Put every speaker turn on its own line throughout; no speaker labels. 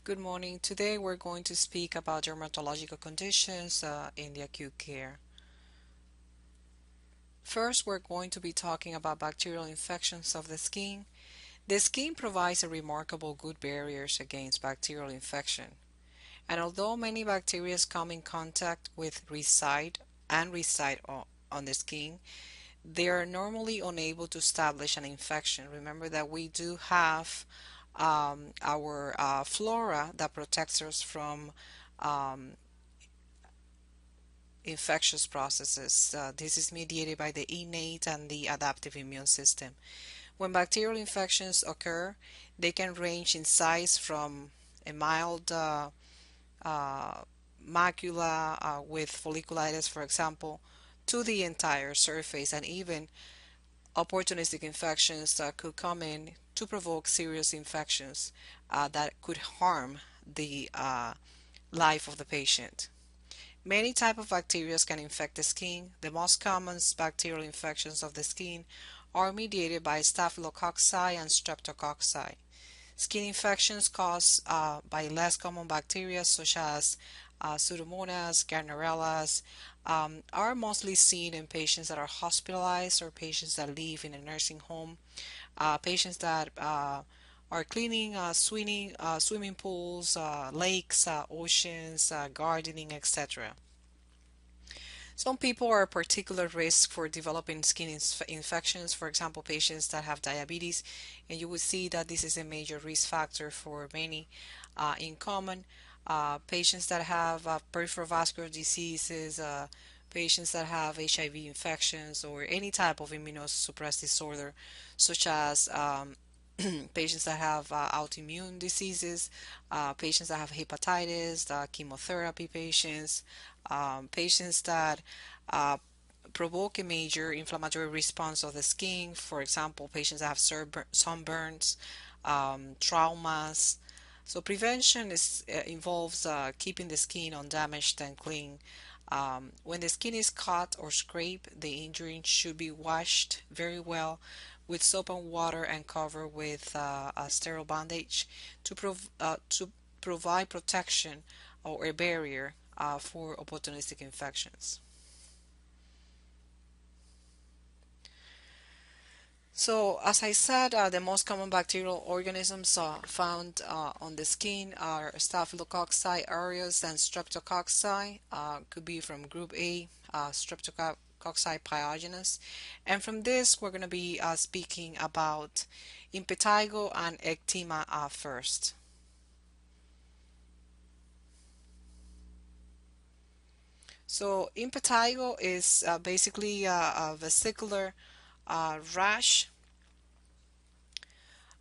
Good morning. Today we're going to speak about dermatological conditions in the acute care. First, we're going to be talking about bacterial infections of the skin. The skin provides a remarkable good barriers against bacterial infection. And although many bacteria come in contact with reside on the skin, they are normally unable to establish an infection. Remember that we do have our flora that protects us from um, infectious processes. This is mediated by the innate and the adaptive immune system. When bacterial infections occur, they can range in size from a mild uh, macula with folliculitis, for example, to the entire surface, and even opportunistic infections that could come in to provoke serious infections that could harm the life of the patient. Many types of bacteria can infect the skin. The most common bacterial infections of the skin are mediated by Staphylococci and Streptococci. Skin infections caused by less common bacteria such as Pseudomonas, Gardnerellas are mostly seen in patients that are hospitalized or patients that live in a nursing home, patients that are cleaning swimming pools, lakes, oceans, gardening, etc. Some people are at particular risk for developing skin infections, for example, patients that have diabetes, and you will see that this is a major risk factor for many in common. Patients that have peripheral vascular diseases, patients that have HIV infections, or any type of immunosuppressed disorder, such as patients that have autoimmune diseases, patients that have hepatitis, chemotherapy patients, patients that uh, provoke a major inflammatory response of the skin, for example, patients that have sunburns, traumas. So prevention involves keeping the skin undamaged and clean. When the skin is cut or scraped, the injury should be washed very well with soap and water and covered with a sterile bandage to provide protection or a barrier for opportunistic infections. So, as I said, the most common bacterial organisms found on the skin are Staphylococci aureus and Streptococci. Could be from group A, Streptococci pyogenes. And from this, we're going to be speaking about Impetigo and ecthyma first. So, Impetigo is basically a vesicular rash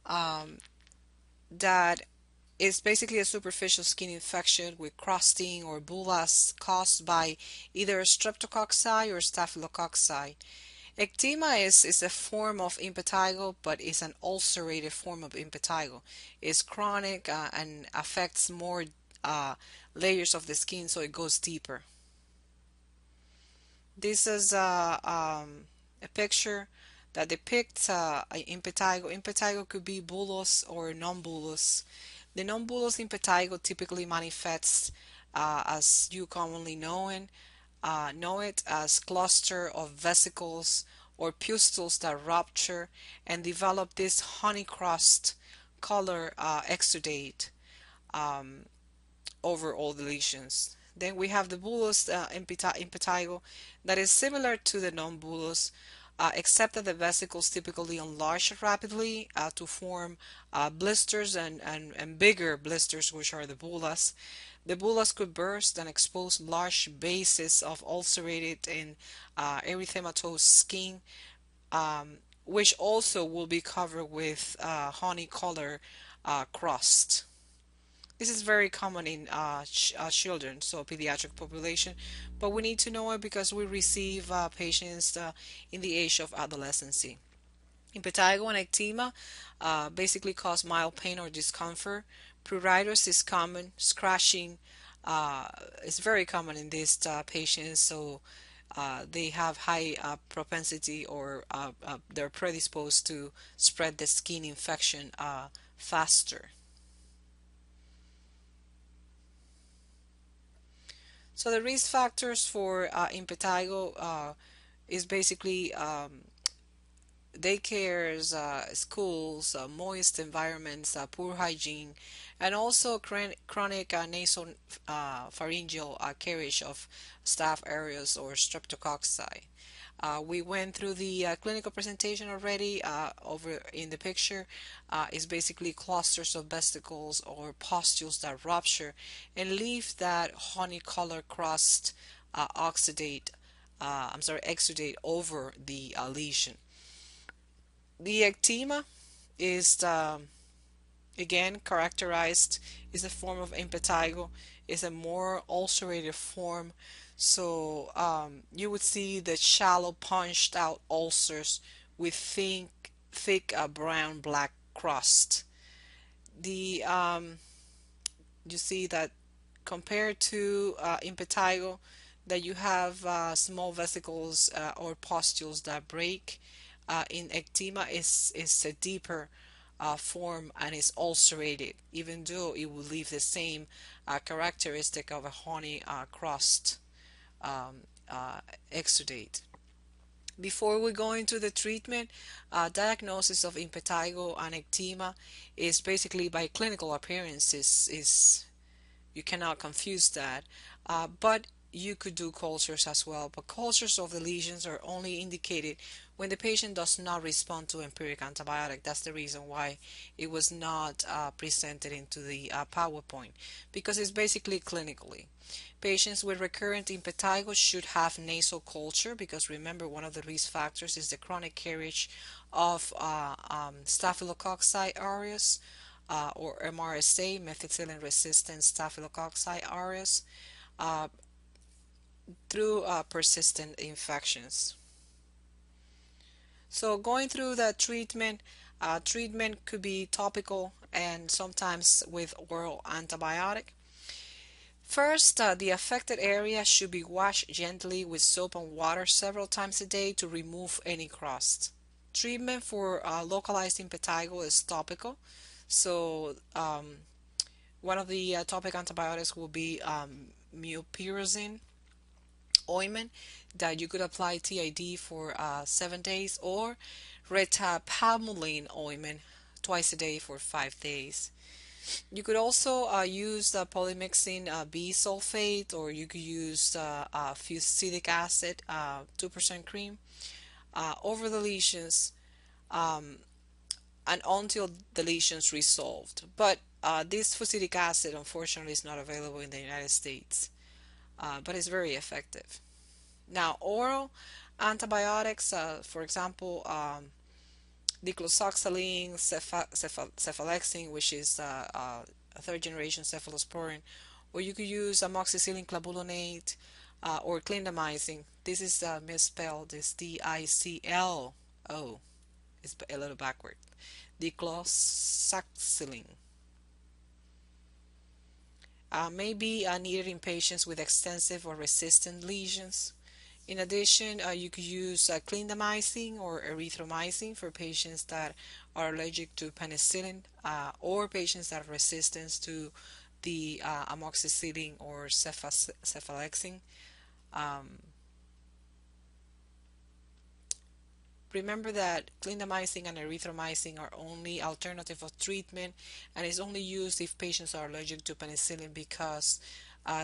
um, that is basically a superficial skin infection with crusting or bullous caused by either streptococci or staphylococci. Ecthyma is a form of impetigo, but is an ulcerated form of impetigo. It's chronic and affects more uh, layers of the skin, so it goes deeper. This is a picture that depicts impetigo. Impetigo could be bullous or non-bullous. The non-bullous impetigo typically manifests as you commonly know it as cluster of vesicles or pustules that rupture and develop this honey crust color exudate um, over all the lesions. Then we have the bullous impetigo that is similar to the non-bullous, except that the vesicles typically enlarge rapidly to form blisters and bigger blisters, which are the bullous. The bullous could burst and expose large bases of ulcerated and erythematous skin, which also will be covered with honey color crust. This is very common in children, so pediatric population, but we need to know it because we receive patients in the age of adolescency. Impetigo and ecthyma basically cause mild pain or discomfort. Pruritus is common. Scratching uh, is very common in these patients, so they have high propensity or they're predisposed to spread the skin infection faster. So the risk factors for impetigo is basically daycares, schools, moist environments, poor hygiene, and also chronic nasal pharyngeal carriage of staph aureus or streptococci. We went through the clinical presentation already. Over in the picture is basically clusters of vesicles or pustules that rupture and leave that honey color crust exudate over the lesion. The ecthyma is again characterized is a form of impetigo, is a more ulcerated form. So you would see the shallow punched out ulcers with thick brown black crust. The You see that compared to impetigo, that you have small vesicles or pustules that break. In ecthyma is a deeper form and is ulcerated, even though it will leave the same characteristic of a honey crust um, exudate. Before we go into the treatment, diagnosis of impetigo and ecthyma is basically by clinical appearances. Is You cannot confuse that. But you could do cultures as well. But cultures of the lesions are only indicated when the patient does not respond to empiric antibiotic. That's the reason why it was not presented into the PowerPoint, because it's basically clinically. Patients with recurrent impetigo should have nasal culture, because remember, one of the risk factors is the chronic carriage of Staphylococci aureus or MRSA, methicillin-resistant Staphylococci aureus, uh, through persistent infections. So going through the treatment, treatment could be topical and sometimes with oral antibiotic. First, the affected area should be washed gently with soap and water several times a day to remove any crust. Treatment for localized impetigo is topical. So one of the topic antibiotics will be mupirocin ointment that you could apply TID for 7 days, or retapamulin ointment twice a day for 5 days. You could also use polymyxin B sulfate, or you could use fusidic acid, 2% cream, over the lesions and until the lesions resolved. But this fusidic acid, unfortunately, is not available in the United States, but it's very effective. Now, oral antibiotics, for example, diclosoxalin, cephalexin, which is a third generation cephalosporin, or you could use amoxicillin clavulanate or clindamycin. This is misspelled, it's DICLO. It's a little backward. Diclosoxalin. May be needed in patients with extensive or resistant lesions. In addition, you could use clindamycin or erythromycin for patients that are allergic to penicillin or patients that are resistant to the amoxicillin or cephalexin. Um, Remember that clindamycin and erythromycin are only alternative of treatment and is only used if patients are allergic to penicillin, because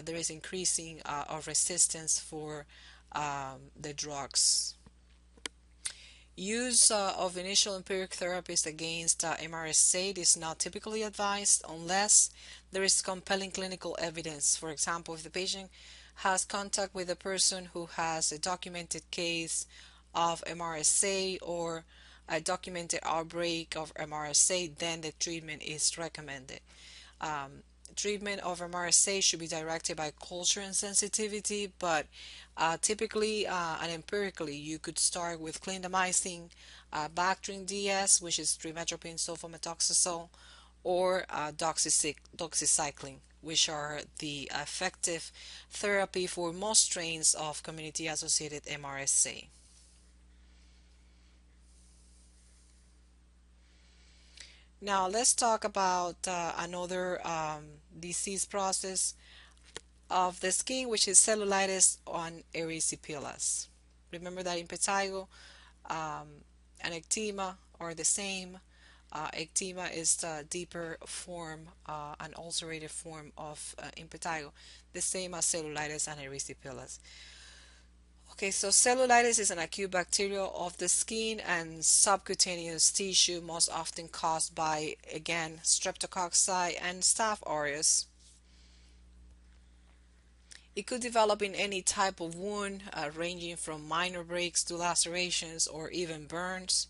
there is increasing of resistance for the drugs. Use of initial empiric therapies against MRSA is not typically advised unless there is compelling clinical evidence. For example, if the patient has contact with a person who has a documented case of MRSA or a documented outbreak of MRSA, then the treatment is recommended. Um, Treatment of MRSA should be directed by culture and sensitivity, but typically and empirically, you could start with clindamycin, Bactrim DS, which is trimethoprim sulfamethoxazole, or doxycycline, which are the effective therapy for most strains of community-associated MRSA. Now let's talk about another disease process. of the skin, which is cellulitis on erysipelas. Remember that impetigo and ecthyma are the same. Ecthyma is the deeper form, an ulcerated form of impetigo, the same as cellulitis and erysipelas. Okay, so cellulitis is an acute bacterial of the skin and subcutaneous tissue, most often caused by, again, streptococci and staph aureus. It could develop in any type of wound, ranging from minor breaks to lacerations or even burns.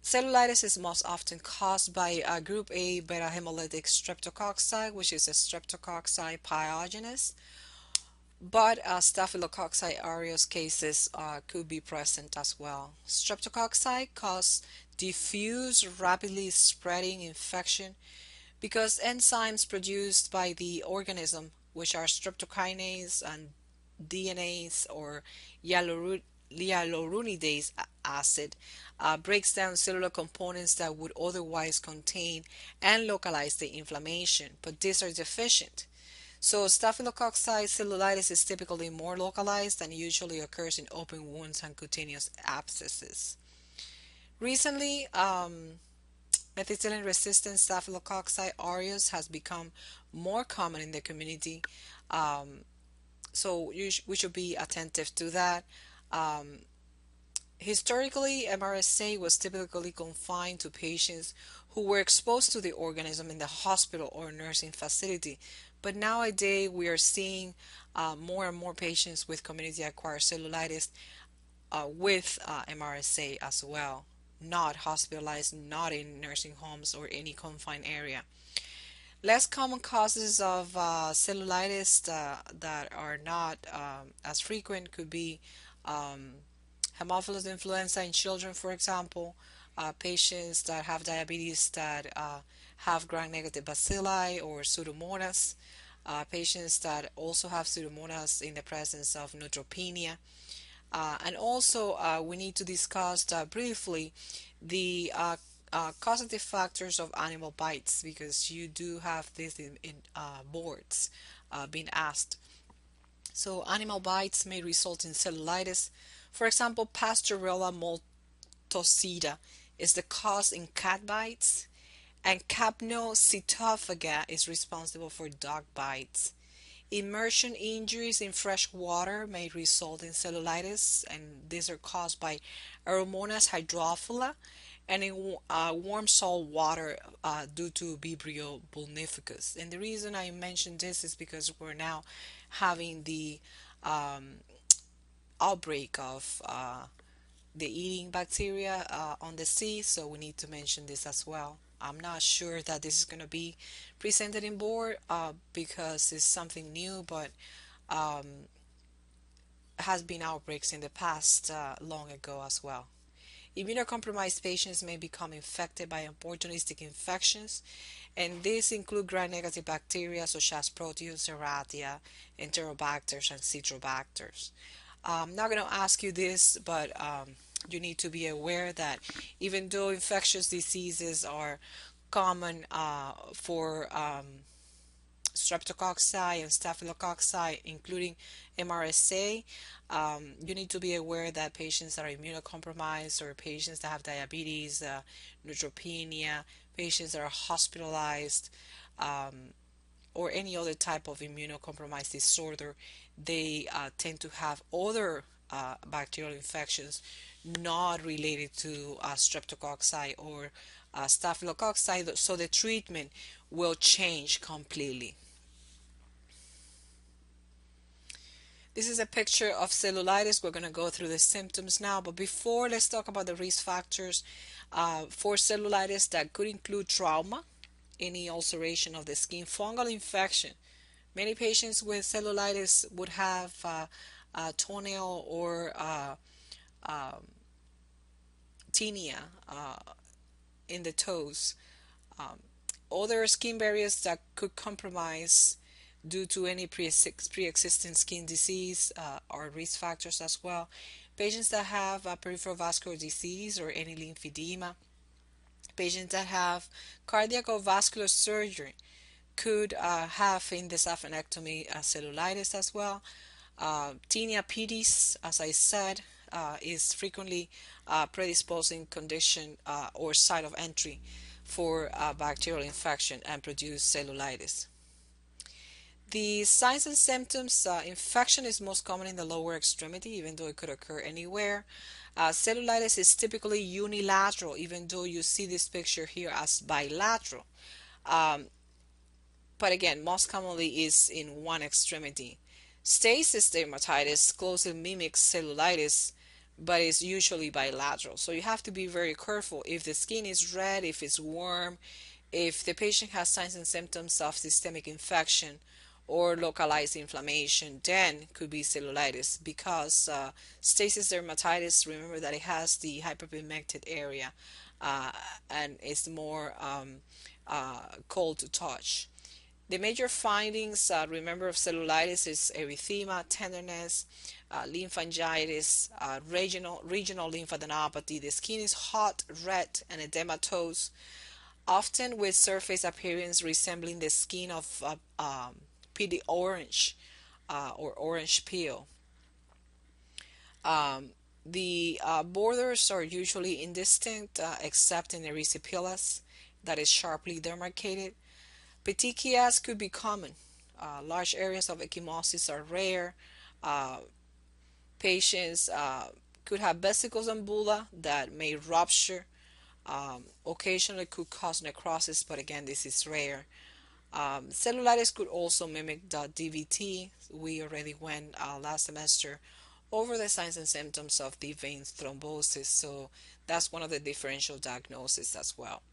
Cellulitis is most often caused by group A beta hemolytic streptococci, which is a streptococci pyogenes, but Staphylococci aureus cases could be present as well. Streptococci cause diffuse, rapidly spreading infection because enzymes produced by the organism, which are streptokinase and DNase or hyaluronidase acid, breaks down cellular components that would otherwise contain and localize the inflammation, but these are deficient. So staphylococci cellulitis is typically more localized and usually occurs in open wounds and cutaneous abscesses. Recently, methicillin-resistant Staphylococci aureus has become more common in the community, um, so we should be attentive to that. Um, Historically, MRSA was typically confined to patients who were exposed to the organism in the hospital or nursing facility, but nowadays we are seeing more and more patients with community-acquired cellulitis with MRSA as well, not hospitalized, not in nursing homes or any confined area. Less common causes of cellulitis that are not as frequent could be um, Haemophilus influenza in children, for example, patients that have diabetes that have gram-negative bacilli or Pseudomonas, patients that also have Pseudomonas in the presence of neutropenia. And also, we need to discuss briefly the causative factors of animal bites because you do have this in boards being asked. So, animal bites may result in cellulitis. For example, Pasteurella multocida is the cause in cat bites, and Capnocytophaga is responsible for dog bites. Immersion injuries in fresh water may result in cellulitis, and these are caused by Aeromonas hydrophila, and in warm salt water due to Vibrio vulnificus. And the reason I mention this is because we're now having the um, outbreak of the eating bacteria on the sea, so we need to mention this as well. I'm not sure that this is going to be presented in board because it's something new, but um, has been outbreaks in the past long ago as well. Immunocompromised patients may become infected by opportunistic infections, and these include gram-negative bacteria such as Proteus, Serratia, Enterobacters, and Citrobacters. I'm not going to ask you this, but you need to be aware that even though infectious diseases are common for streptococci and staphylococci, including MRSA, you need to be aware that patients that are immunocompromised or patients that have diabetes, neutropenia, patients that are hospitalized, um, or any other type of immunocompromised disorder, they tend to have other bacterial infections not related to streptococci or staphylococci, so the treatment will change completely. This is a picture of cellulitis. We're going to go through the symptoms now, but before, let's talk about the risk factors for cellulitis that could include trauma, any ulceration of the skin, fungal infection. Many patients with cellulitis would have toenail or um, tinea in the toes. Um, Other skin barriers that could compromise due to any pre-existing skin disease are risk factors as well. Patients that have peripheral vascular disease or any lymphedema, patients that have cardiac or vascular surgery, could have in the saphenectomy cellulitis as well. Tinea pedis, as I said, is frequently predisposing condition or site of entry for bacterial infection and produce cellulitis. The signs and symptoms, infection is most common in the lower extremity, even though it could occur anywhere. Cellulitis is typically unilateral, even though you see this picture here as bilateral. Um, but again, most commonly is in one extremity. Stasis dermatitis closely mimics cellulitis, but is usually bilateral. So you have to be very careful. If the skin is red, if it's warm, if the patient has signs and symptoms of systemic infection or localized inflammation, then could be cellulitis, because stasis dermatitis, remember that it has the hyperpigmented area uh, and it's more cold to touch. The major findings, remember, of cellulitis is erythema, tenderness, lymphangitis, regional lymphadenopathy. The skin is hot, red, and edematous, often with surface appearance resembling the skin of PD orange or orange peel. Um, the borders are usually indistinct, except in erysipelas, that is sharply demarcated. Petechias could be common. Large areas of ecchymosis are rare. Uh, Patients could have vesicles and bulla that may rupture. Occasionally could cause necrosis, but again, this is rare. Cellulitis could also mimic the DVT. We already went last semester over the signs and symptoms of deep vein thrombosis, so that's one of the differential diagnoses as well.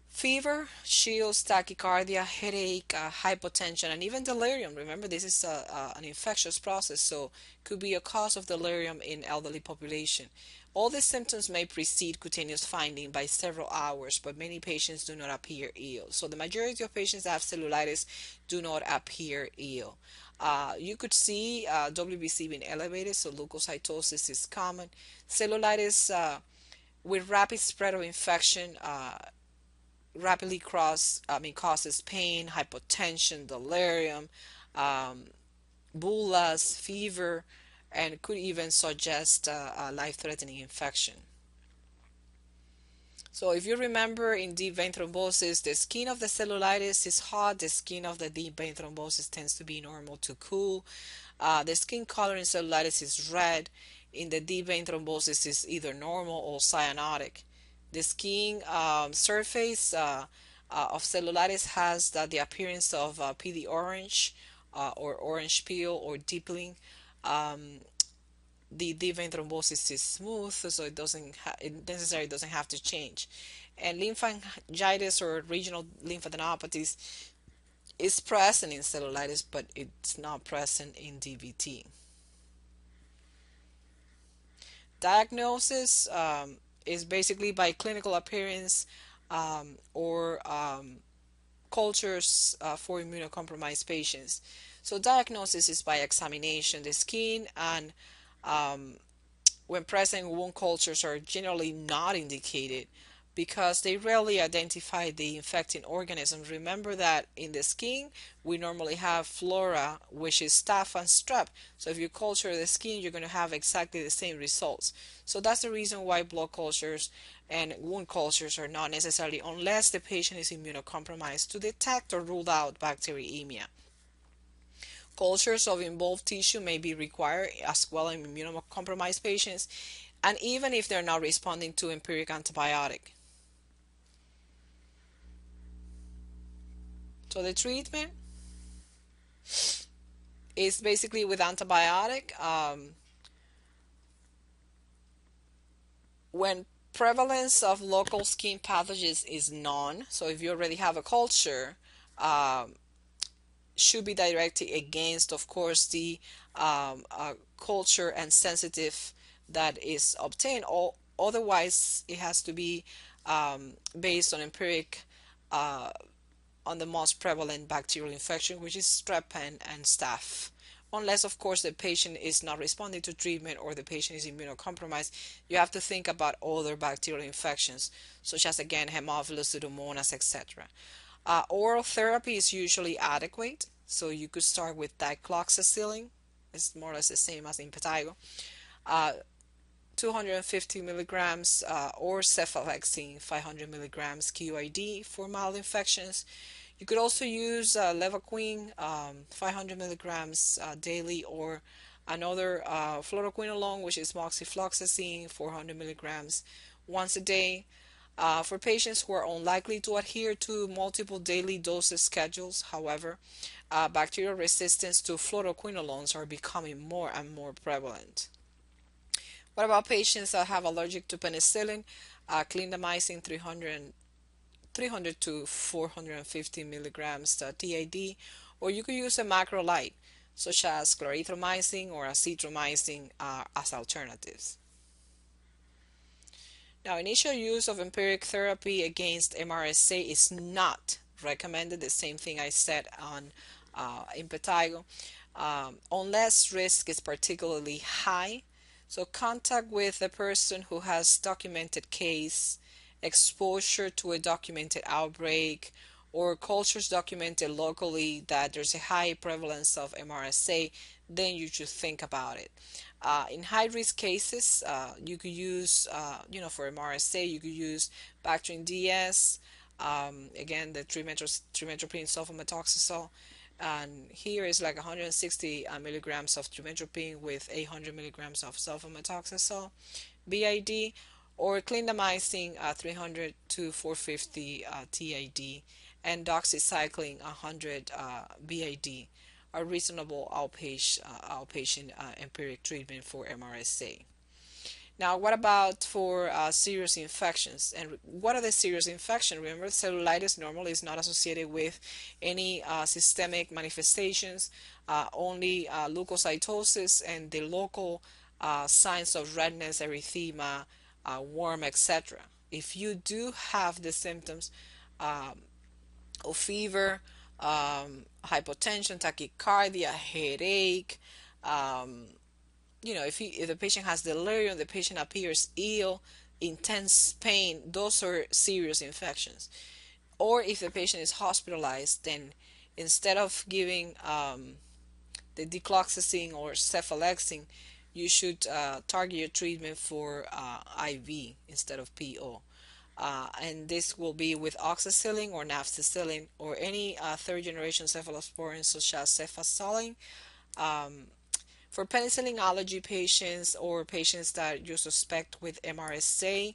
Fever, chills, tachycardia, headache, hypotension, and even delirium. Remember, this is an infectious process, so could be a cause of delirium in elderly population. All these symptoms may precede cutaneous finding by several hours, but many patients do not appear ill. So the majority of patients that have cellulitis do not appear ill. You could see WBC being elevated, so leukocytosis is common. Cellulitis with rapid spread of infection rapidly causes pain, hypotension, delirium, um, bullas, fever, and could even suggest a life-threatening infection. So if you remember, in deep vein thrombosis, the skin of the cellulitis is hot, the skin of the deep vein thrombosis tends to be normal to cool. The skin color in cellulitis is red. In the deep vein thrombosis is either normal or cyanotic. The skin surface of cellulitis has the appearance of PD orange or orange peel or deepening. Um, the deep vein thrombosis is smooth, so it necessarily doesn't have to change. And lymphangitis or regional lymphadenopathies is present in cellulitis, but it's not present in DVT. Diagnosis is basically by clinical appearance or cultures for immunocompromised patients. So diagnosis is by examination. The skin and um, when present, wound cultures are generally not indicated because they rarely identify the infecting organism. Remember that in the skin, we normally have flora, which is staph and strep. So if you culture the skin, you're going to have exactly the same results. So that's the reason why blood cultures and wound cultures are not necessarily, unless the patient is immunocompromised, to detect or rule out bacteremia. Cultures of involved tissue may be required as well in immunocompromised patients, and even if they're not responding to empiric antibiotic. So the treatment is basically with antibiotic. When prevalence of local skin pathogens is known, so if you already have a culture, should be directed against, of course, the culture and sensitive that is obtained. Or otherwise, it has to be based on empiric on the most prevalent bacterial infection, which is strep and staph. Unless, of course, the patient is not responding to treatment or the patient is immunocompromised, you have to think about other bacterial infections, such as, again, Haemophilus, Pseudomonas, etc. Oral therapy is usually adequate, so you could start with dicloxacillin. It's more or less the same as Impetigo. Uh, 250 milligrams or cephalexin 500 milligrams QID for mild infections. You could also use levaquin 500 milligrams daily, or another fluoroquinolone, which is moxifloxacin 400 milligrams once a day. For patients who are unlikely to adhere to multiple daily dosage schedules, however, bacterial resistance to fluoroquinolones are becoming more and more prevalent. What about patients that have allergic to penicillin? Clindamycin 300 to 450 milligrams TID, or you could use a macrolide such as clarithromycin or azithromycin as alternatives. Now, initial use of empiric therapy against MRSA is not recommended, the same thing I said on Impetigo, unless risk is particularly high. So contact with a person who has documented case, exposure to a documented outbreak, or cultures documented locally that there's a high prevalence of MRSA, then you should think about it. In high risk cases, you could use, for MRSA, you could use Bactrim DS, again, the trimethoprim sulfamethoxazole. And here is like 160 milligrams of trimethoprim with 800 milligrams of sulfamethoxazole BID, or clindamycin 300 to 450 TID, and doxycycline 100 BID, a reasonable outpatient empiric treatment for MRSA. Now, what about for serious infections? And what are the serious infections? Remember, cellulitis normally is not associated with any systemic manifestations, only leukocytosis and the local signs of redness, erythema, worm, etc. If you do have the symptoms of fever, hypotension, tachycardia, headache, if the patient has delirium, the patient appears ill, intense pain, those are serious infections. Or if the patient is hospitalized, then instead of giving the dicloxacin or cephalexin, you should target your treatment for IV instead of PO. And this will be with oxacillin or nafcillin or any third generation cephalosporin such as cefazolin. For penicillin allergy patients or patients that you suspect with MRSA,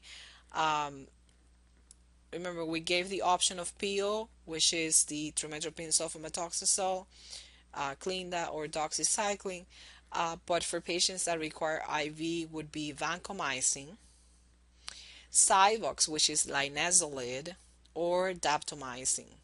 remember we gave the option of PO, which is the trimethoprim sulfamethoxazole, Clinda or doxycycline. But for patients that require IV would be vancomycin, Cyvox, which is linezolid, or daptomycin.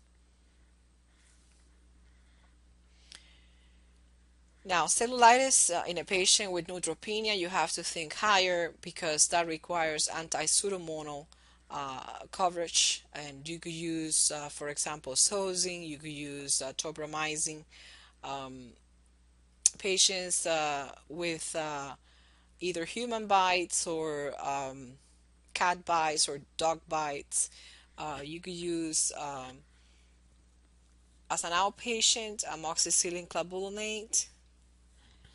Now, cellulitis in a patient with neutropenia, you have to think higher because that requires anti-pseudomonal coverage, and you could use, for example, sozin, you could use tobramycin. Patients with either human bites or cat bites or dog bites, you could use as an outpatient amoxicillin clavulanate.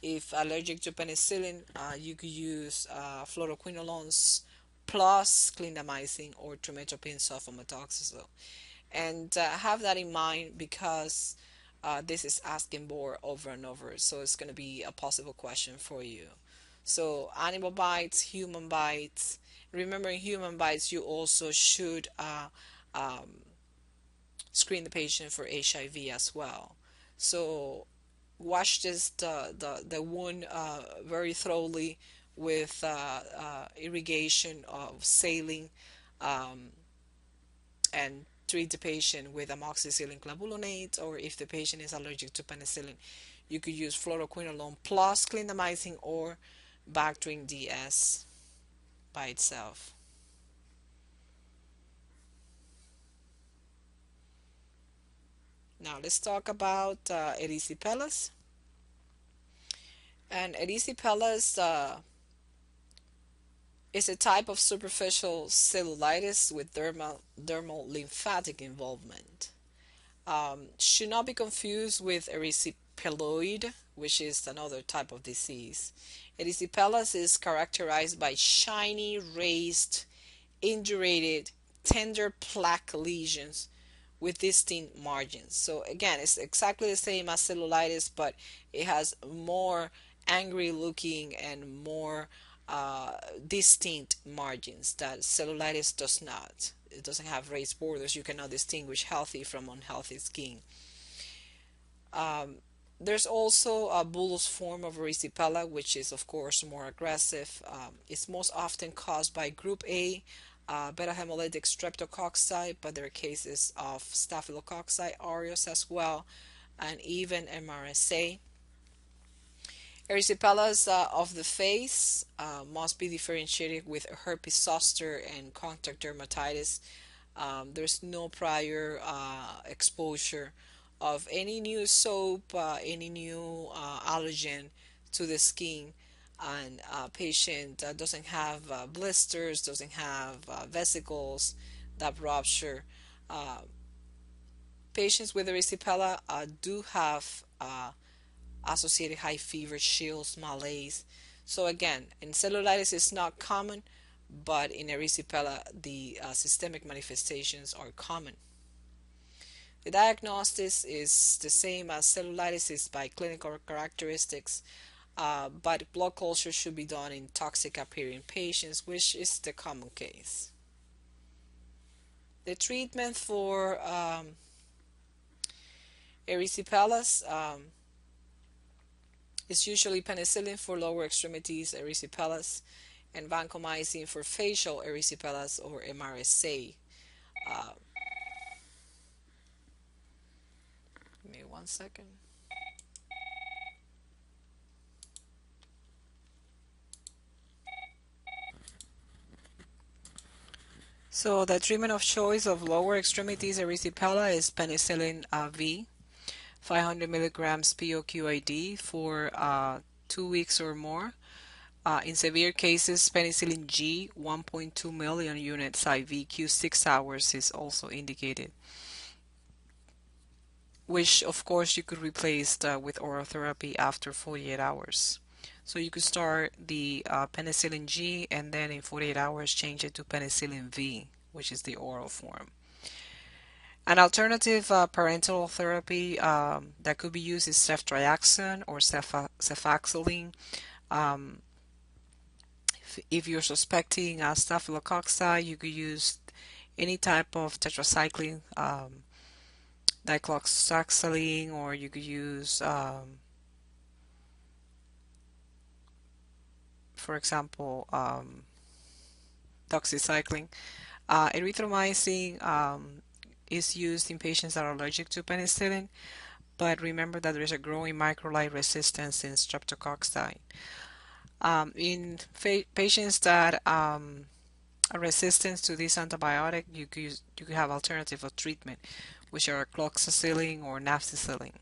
If allergic to penicillin, you could use fluoroquinolones plus clindamycin or trimethoprim sulfamethoxazole. And have that in mind because this is asking more over and over, so it's going to be a possible question for you. So animal bites, human bites. Remember, in human bites, you also should screen the patient for HIV as well. So wash the wound very thoroughly with irrigation of saline, and treat the patient with amoxicillin clavulanate, or if the patient is allergic to penicillin, you could use fluoroquinolone plus clindamycin or Bactrim DS by itself. Now let's talk about Erysipelas. And Erysipelas is a type of superficial cellulitis with dermal lymphatic involvement. should not be confused with erysipeloid, which is another type of disease. Erysipelas is characterized by shiny, raised, indurated, tender plaque lesions with distinct margins. So again, it's exactly the same as cellulitis, but it has more angry looking and more distinct margins that cellulitis does not. It doesn't have raised borders. You cannot distinguish healthy from unhealthy skin. Um, there's also a bullous form of erysipelas, which is of course more aggressive. It's most often caused by group A beta hemolytic streptococci, but there are cases of staphylococci aureus as well, and even MRSA. Erysipelas of the face must be differentiated with herpes zoster and contact dermatitis. There's no prior exposure of any new soap, any new allergen to the skin, and patient doesn't have blisters, doesn't have vesicles that rupture. Uh, Patients with erysipelas do have associated high fever, chills, malaise. So again, in cellulitis it's not common, but in erysipelas the systemic manifestations are common. The diagnosis is the same as cellulitis, is by clinical characteristics, but blood culture should be done in toxic appearing patients, which is the common case. The treatment for erysipelas is usually penicillin for lower extremities erysipelas and vancomycin for facial erysipelas or MRSA. Uh, Give me 1 second. So the treatment of choice of lower extremities erysipelas is penicillin V, 500 milligrams POQID for 2 weeks or more. In severe cases, penicillin G, 1.2 million units IV Q6 hours is also indicated, which of course you could replace with oral therapy after 48 hours. So you could start the penicillin G and then in 48 hours change it to penicillin V, which is the oral form. An alternative parenteral therapy that could be used is ceftriaxone or cefaxilline. Um, if you're suspecting staphylococci, you could use any type of tetracycline, dicloxaxylene, or you could use, for example, doxycycline. Erythromycin is used in patients that are allergic to penicillin, but remember that there is a growing microlide resistance in streptococci. In patients that are resistant to this antibiotic, you could have alternative of treatment, which are cloxacillin or nafcillin.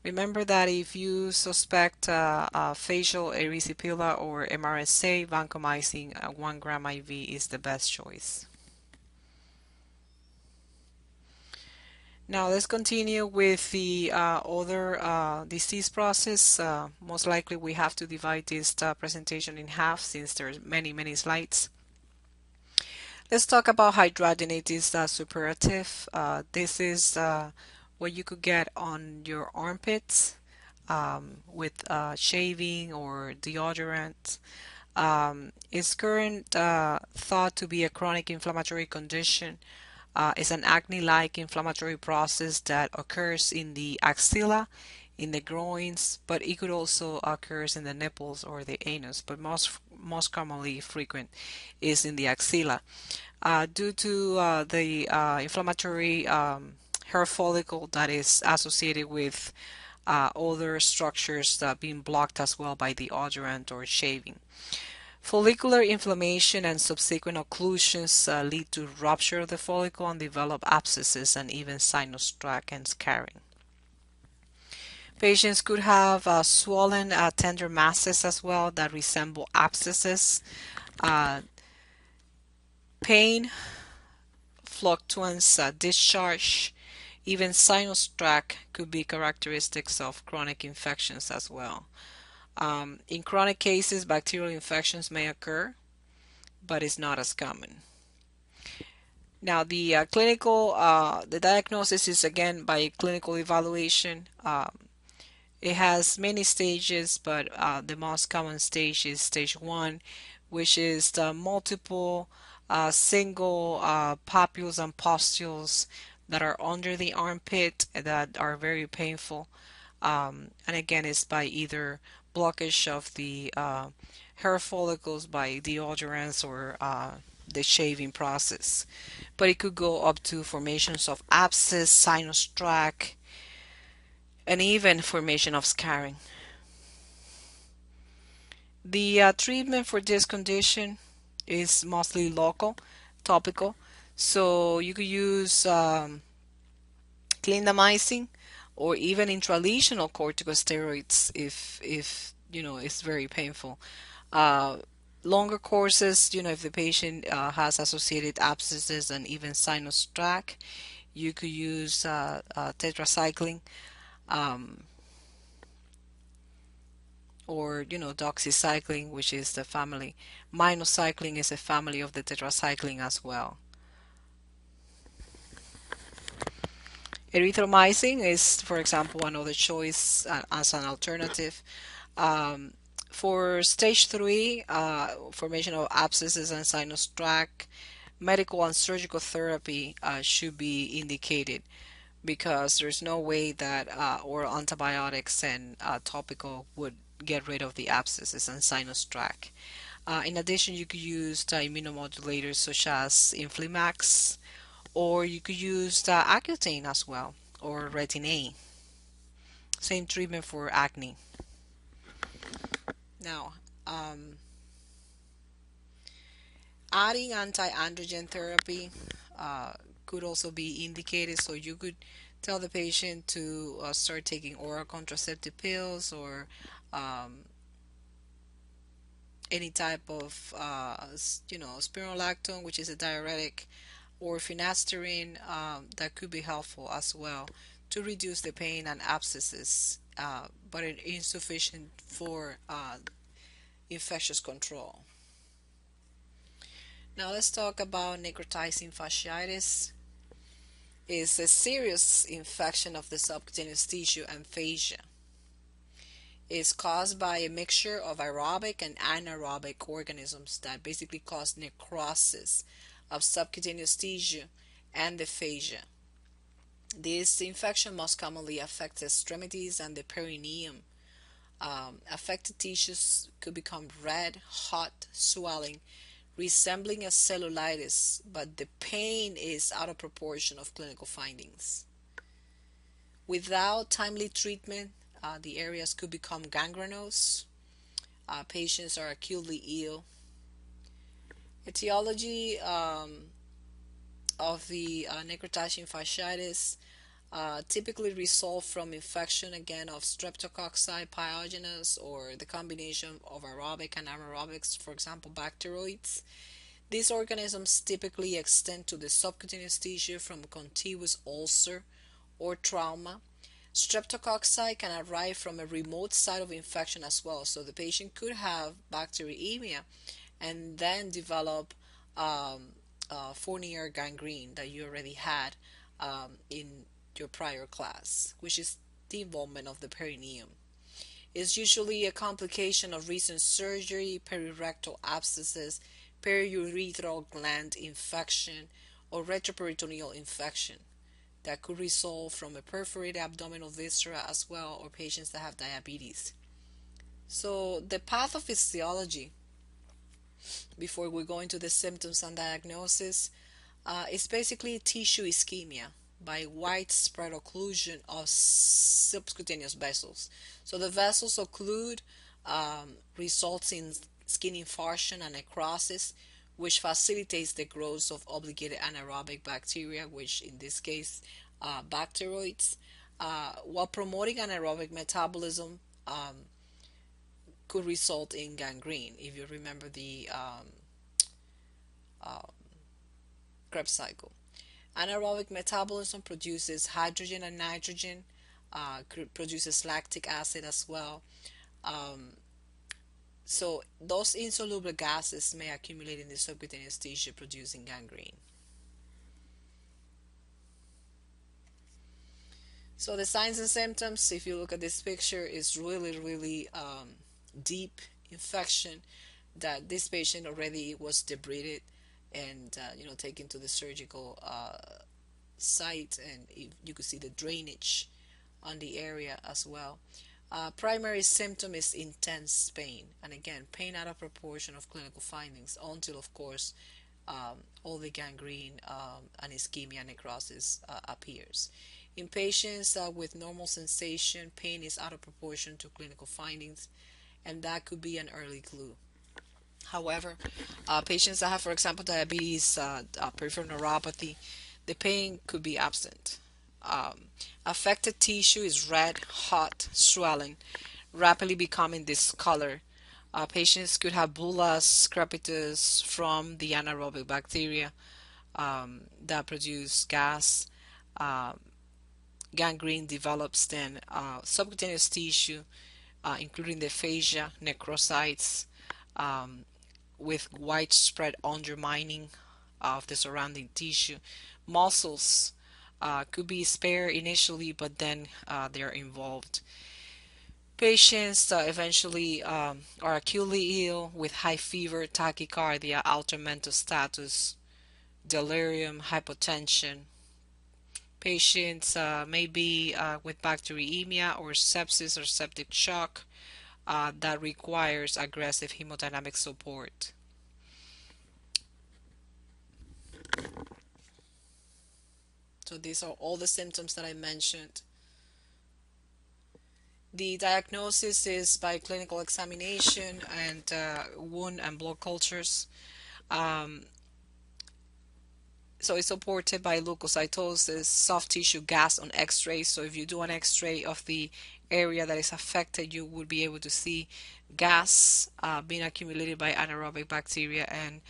Remember that if you suspect facial erysipelas or MRSA, vancomycin 1 gram IV is the best choice. Now let's continue with the other disease process. Most likely we have to divide this presentation in half since there's many slides. Let's talk about hidradenitis suppurativa. This is what you could get on your armpits with shaving or deodorant. It's current thought to be a chronic inflammatory condition. It's an acne-like inflammatory process that occurs in the axilla, in the groins, but it could also occur in the nipples or the anus, but most commonly frequent is in the axilla. Due to the inflammatory hair follicle that is associated with other structures being blocked as well by deodorant or shaving. Follicular inflammation and subsequent occlusions lead to rupture of the follicle and develop abscesses and even sinus tract and scarring. Patients could have swollen tender masses as well that resemble abscesses, pain, fluctuant discharge. Even sinus tract could be characteristics of chronic infections as well. In chronic cases, bacterial infections may occur, but it's not as common. Now, the diagnosis is again by clinical evaluation. It has many stages, but the most common stage is stage 1, which is the multiple single papules and pustules that are under the armpit that are very painful. And again, it's by either blockage of the hair follicles by deodorants or the shaving process. But it could go up to formations of abscess, sinus tract, and even formation of scarring. The treatment for this condition is mostly local, topical. So you could use clindamycin or even intralesional corticosteroids if it's very painful. Uh, Longer courses, if the patient has associated abscesses and even sinus tract, you could use tetracycline. Um, or doxycycline, which is the family. Minocycline is a family of the tetracycline as well. Erythromycin is, for example, another choice as an alternative. Um, for stage 3, formation of abscesses and sinus tract, medical and surgical therapy should be indicated because there's no way that oral antibiotics and topical would get rid of the abscesses and sinus tract. In addition, you could use immunomodulators such as Inflimax, or you could use Accutane as well, or Retin-A. Same treatment for acne. Now, adding anti-androgen therapy could also be indicated, so you could tell the patient to start taking oral contraceptive pills or um, any type of spironolactone, which is a diuretic, or finasteride that could be helpful as well to reduce the pain and abscesses, but it is insufficient for infectious control. Now let's talk about necrotizing fasciitis. It's a serious infection of the subcutaneous tissue and fascia. It's caused by a mixture of aerobic and anaerobic organisms that basically cause necrosis of subcutaneous tissue and the fascia. This infection most commonly affects extremities and the perineum. Affected tissues could become red, hot, swelling, resembling a cellulitis, but the pain is out of proportion of clinical findings. Without timely treatment, the areas could become gangrenous. Patients are acutely ill. Etiology of the necrotizing fasciitis typically result from infection again of streptococci pyogenes or the combination of aerobic and anaerobics, for example, bacteroids. These organisms typically extend to the subcutaneous tissue from contiguous ulcer or trauma. Streptococci can arrive from a remote site of infection as well, so the patient could have bacteremia and then develop Fournier gangrene that you already had in your prior class, which is the involvement of the perineum. It's usually a complication of recent surgery, perirectal abscesses, periurethral gland infection, or retroperitoneal infection that could result from a perforated abdominal viscera as well, or patients that have diabetes. So the pathophysiology, before we go into the symptoms and diagnosis, is basically tissue ischemia by widespread occlusion of subcutaneous vessels. So the vessels occlude, results in skin infarction and necrosis, which facilitates the growth of obligated anaerobic bacteria, which in this case bacteroids, while promoting anaerobic metabolism could result in gangrene, if you remember the Krebs cycle. Anaerobic metabolism produces hydrogen and nitrogen, produces lactic acid as well. Um, so those insoluble gases may accumulate in the subcutaneous tissue, producing gangrene. So the signs and symptoms, if you look at this picture, is really deep infection that this patient already was debrided and taken to the surgical site, and you could see the drainage on the area as well. Primary symptom is intense pain, and again, pain out of proportion of clinical findings until, of course, all the gangrene and ischemia necrosis appears. In patients with normal sensation, pain is out of proportion to clinical findings, and that could be an early clue. However, patients that have, for example, diabetes, peripheral neuropathy, the pain could be absent. Affected tissue is red, hot, swelling, rapidly becoming discolored. Patients could have bullous, crepitus from the anaerobic bacteria that produce gas. Gangrene develops then subcutaneous tissue, including the fascia, necrocytes, with widespread undermining of the surrounding tissue. Muscles could be spared initially, but then they're involved. Patients eventually are acutely ill with high fever, tachycardia, altered mental status, delirium, hypotension. Patients may be with bacteremia or sepsis or septic shock that requires aggressive hemodynamic support. So these are all the symptoms that I mentioned. The diagnosis is by clinical examination and wound and blood cultures. Um, so it's supported by leukocytosis, soft tissue gas on x-ray. So if you do an x-ray of the area that is affected, you would be able to see gas being accumulated by anaerobic bacteria and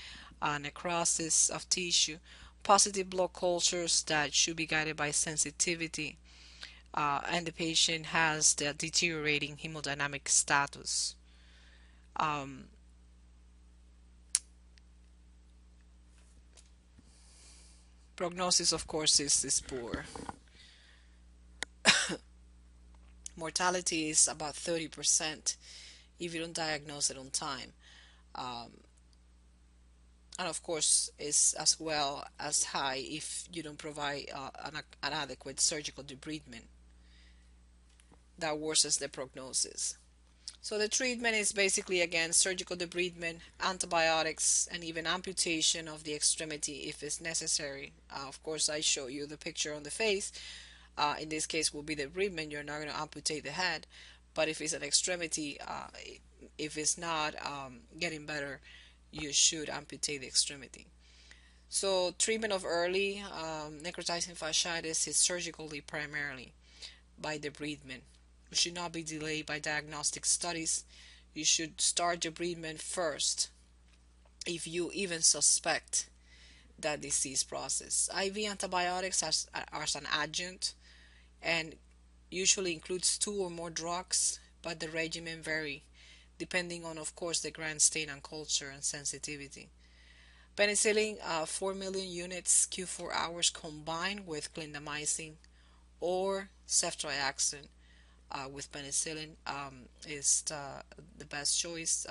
necrosis of tissue. Positive blood cultures that should be guided by sensitivity, and the patient has the deteriorating hemodynamic status. Um, Prognosis, of course, is poor. Mortality is about 30% if you don't diagnose it on time. Um, and of course, is as well as high if you don't provide an adequate surgical debridement. That worsens the prognosis. So the treatment is basically, again, surgical debridement, antibiotics, and even amputation of the extremity if it's necessary. Of course, I show you the picture on the face. In this case will be the debridement. You're not going to amputate the head. But if it's an extremity, if it's not getting better, you should amputate the extremity. So treatment of early necrotizing fasciitis is surgically primarily by debridement. It should not be delayed by diagnostic studies. You should start debridement first if you even suspect that disease process. IV antibiotics as an adjunct and usually includes 2 or more drugs, but the regimen vary depending on, of course, the grand stain and culture and sensitivity. Penicillin, 4 million units Q4 hours combined with clindamycin or ceftriaxone with penicillin is the best choice.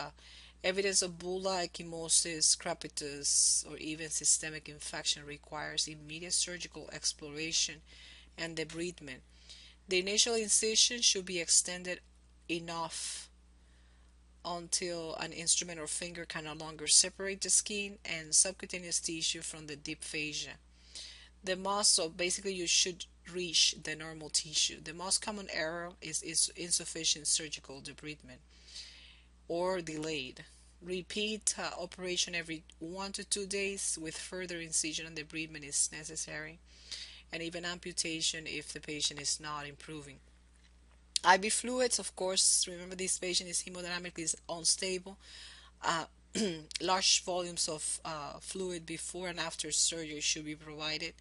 Evidence of bulla, ecchymosis, crepitus, or even systemic infection requires immediate surgical exploration and debridement. The initial incision should be extended enough until an instrument or finger can no longer separate the skin and subcutaneous tissue from the deep fascia. So basically you should reach the normal tissue. The most common error is insufficient surgical debridement or delayed. Repeat operation every 1 to 2 days with further incision and debridement is necessary, and even amputation if the patient is not improving. IV fluids, of course, remember this patient is hemodynamically unstable. Large volumes of fluid before and after surgery should be provided.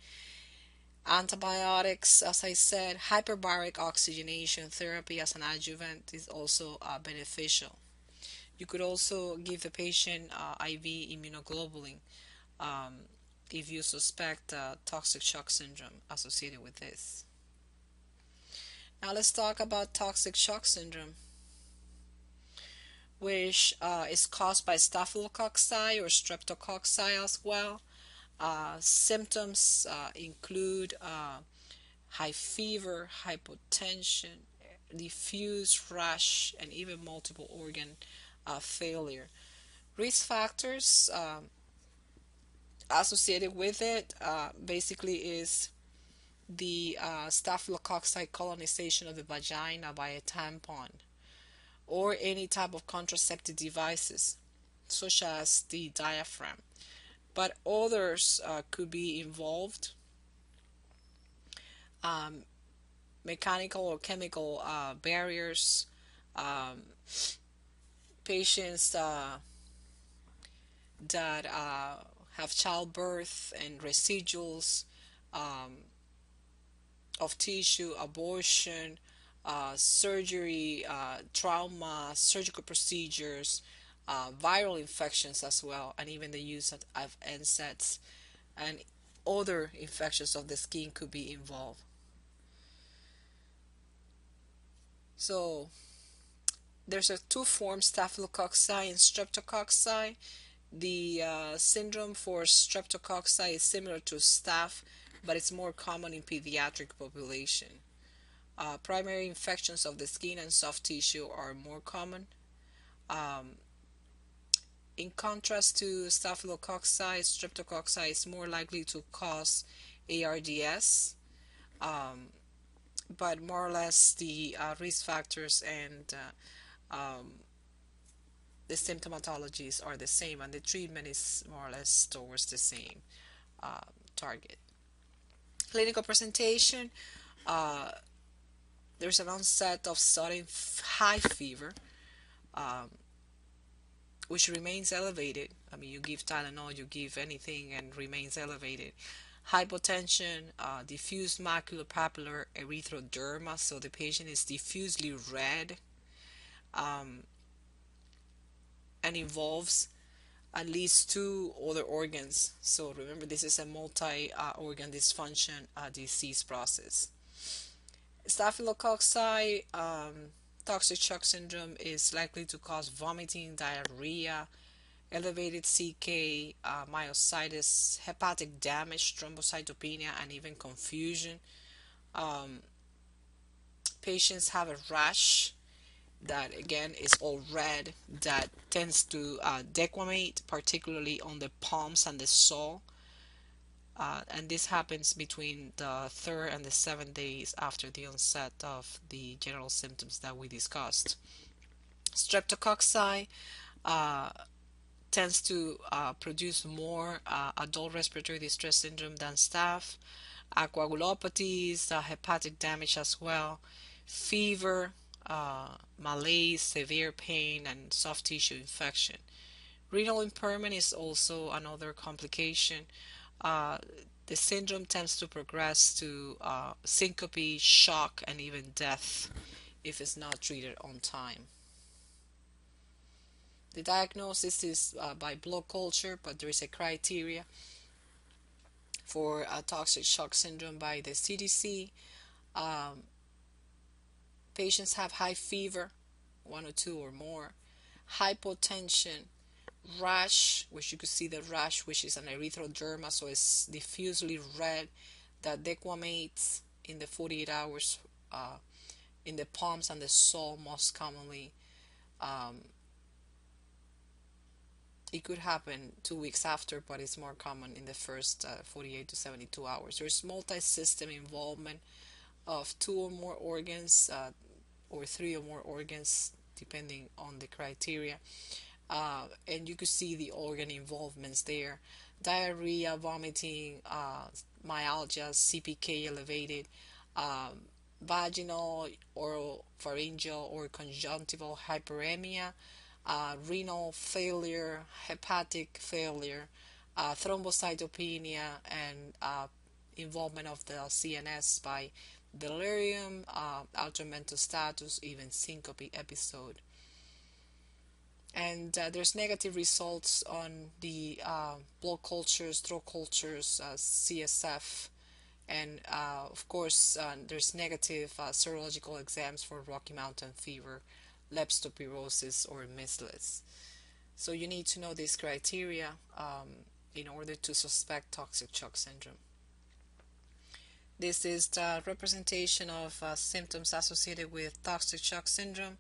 Antibiotics, as I said, hyperbaric oxygenation therapy as an adjuvant is also beneficial. You could also give the patient IV immunoglobulin um, if you suspect toxic shock syndrome associated with this. Now let's talk about toxic shock syndrome, which is caused by staphylococci or streptococci as well. Symptoms include high fever, hypotension, diffuse rash, and even multiple organ failure. Risk factors associated with it basically is the staphylococci colonization of the vagina by a tampon or any type of contraceptive devices such as the diaphragm, but others could be involved, um, mechanical or chemical barriers, um, patients that have childbirth and residuals of tissue, abortion, surgery, trauma, surgical procedures, viral infections as well, and even the use of NSAIDs and other infections of the skin could be involved. So there's a two forms, staphylococci and streptococci. The syndrome for streptococci is similar to staph, but it's more common in pediatric population. Primary infections of the skin and soft tissue are more common. Um, in contrast to staphylococci, streptococci is more likely to cause ARDS, but more or less the risk factors and the symptomatologies are the same, and the treatment is more or less towards the same uh, target. Clinical presentation, uh, there's an onset of sudden high fever, um, which remains elevated. I mean, you give Tylenol, you give anything, and remains elevated. Hypotension, diffuse maculopapular erythroderma, so the patient is diffusely red, um, and involves at least two other organs. So remember, this is a multi-organ dysfunction disease process. Staphylococci toxic shock syndrome is likely to cause vomiting, diarrhea, elevated CK, myositis, hepatic damage, thrombocytopenia, and even confusion. Um, Patients have a rash that again is all red that tends to dequamate, particularly on the palms and the sole. And this happens between the third and the 7 days after the onset of the general symptoms that we discussed. Streptococci uh, tends to produce more adult respiratory distress syndrome than staph, coagulopathies, hepatic damage as well, fever, malaise, severe pain, and soft tissue infection. Renal impairment is also another complication. Uh, the syndrome tends to progress to syncope, shock, and even death if it's not treated on time. The diagnosis is by blood culture, but there is a criteria for toxic shock syndrome by the CDC. Um, Patients have high fever, 1 or 2 or more, hypotension, rash, which you could see the rash, which is an erythroderma, so it's diffusely red that dequamates in the 48 hours in the palms and the sole most commonly. Um, it could happen 2 weeks after, but it's more common in the first 48 to 72 hours. There's multi-system involvement of 2 or more organs or 3 or more organs, depending on the criteria. And you could see the organ involvements there: diarrhea, vomiting, myalgia, CPK elevated, vaginal, oral, pharyngeal, or conjunctival hyperemia, renal failure, hepatic failure, thrombocytopenia, and involvement of the CNS by delirium, altered mental status, even syncope episode. And there's negative results on the blood cultures, throat cultures, CSF, and of course there's negative serological exams for Rocky Mountain fever, leptospirosis, or measles. So you need to know these criteria in order to suspect toxic shock syndrome. This is the representation of symptoms associated with toxic shock syndrome.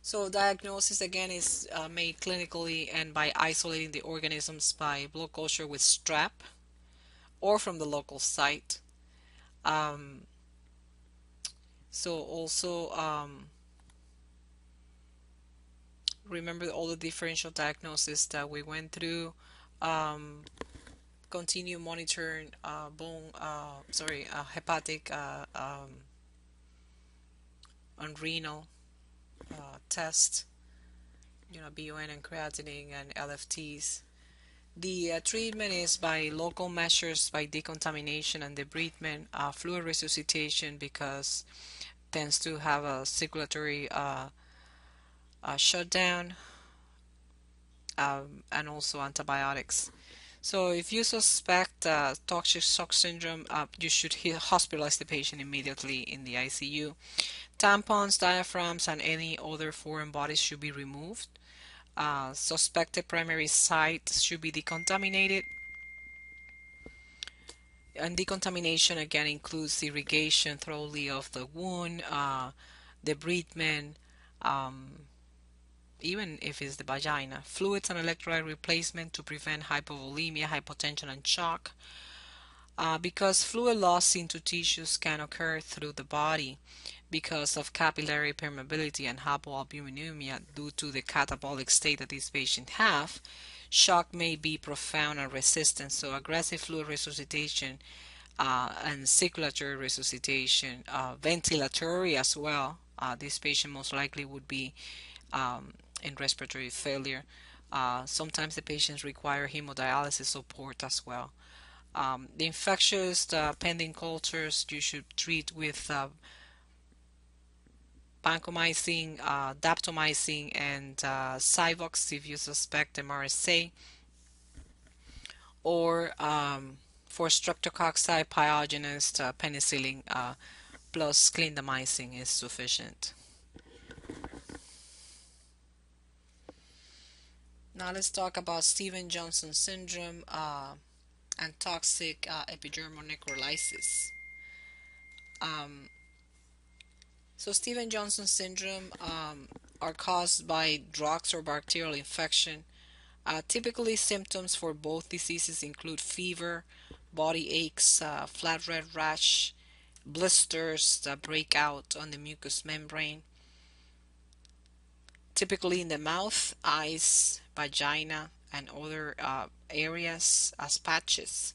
So diagnosis again is made clinically and by isolating the organisms by blood culture with strep or from the local site. So also remember all the differential diagnosis that we went through. Continue monitoring hepatic and renal test, BUN and creatinine and LFTs. The treatment is by local measures, by decontamination and debridement, fluid resuscitation because tends to have a circulatory shutdown, and also antibiotics. So if you suspect toxic shock syndrome, you should hospitalize the patient immediately in the ICU. Tampons, diaphragms, and any other foreign bodies should be removed. Suspected primary site should be decontaminated. And decontamination again includes irrigation thoroughly of the wound, debridement, even if it's the vagina, fluids and electrolyte replacement to prevent hypovolemia, hypotension, and shock. Because fluid loss into tissues can occur through the body because of capillary permeability and hypoalbuminemia due to the catabolic state that these patients have, shock may be profound and resistant. So aggressive fluid resuscitation and circulatory resuscitation, ventilatory as well. This patient most likely would be in respiratory failure. Sometimes the patients require hemodialysis support as well. The infectious pending cultures you should treat with vancomycin, daptomycin, and Civox if you suspect MRSA, or for streptococci, pyogenes, penicillin plus clindamycin is sufficient. Now let's talk about Stevens-Johnson syndrome and toxic epidermal necrolysis. So Stevens-Johnson syndrome are caused by drugs or bacterial infection. Typically, symptoms for both diseases include fever, body aches, flat red rash, blisters that break out on the mucous membrane. Typically in the mouth, eyes, vagina, and other areas as patches.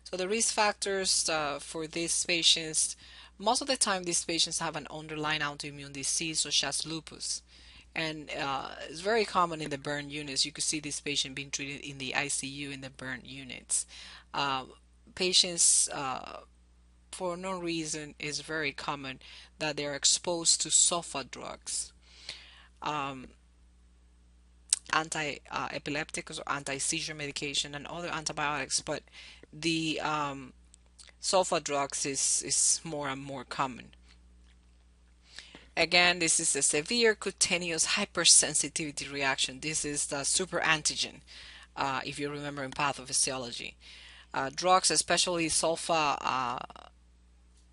So the risk factors for these patients, most of the time these patients have an underlying autoimmune disease such as lupus. And it's very common in the burn units. You could see this patient being treated in the ICU in the burn units. Patients, for no reason, is very common that they are exposed to sulfa drugs, anti-epileptics or anti-seizure medication, and other antibiotics. But the sulfa drugs is more and more common. Again, this is a severe cutaneous hypersensitivity reaction. This is the super antigen, if you remember in pathophysiology. Drugs, especially sulfa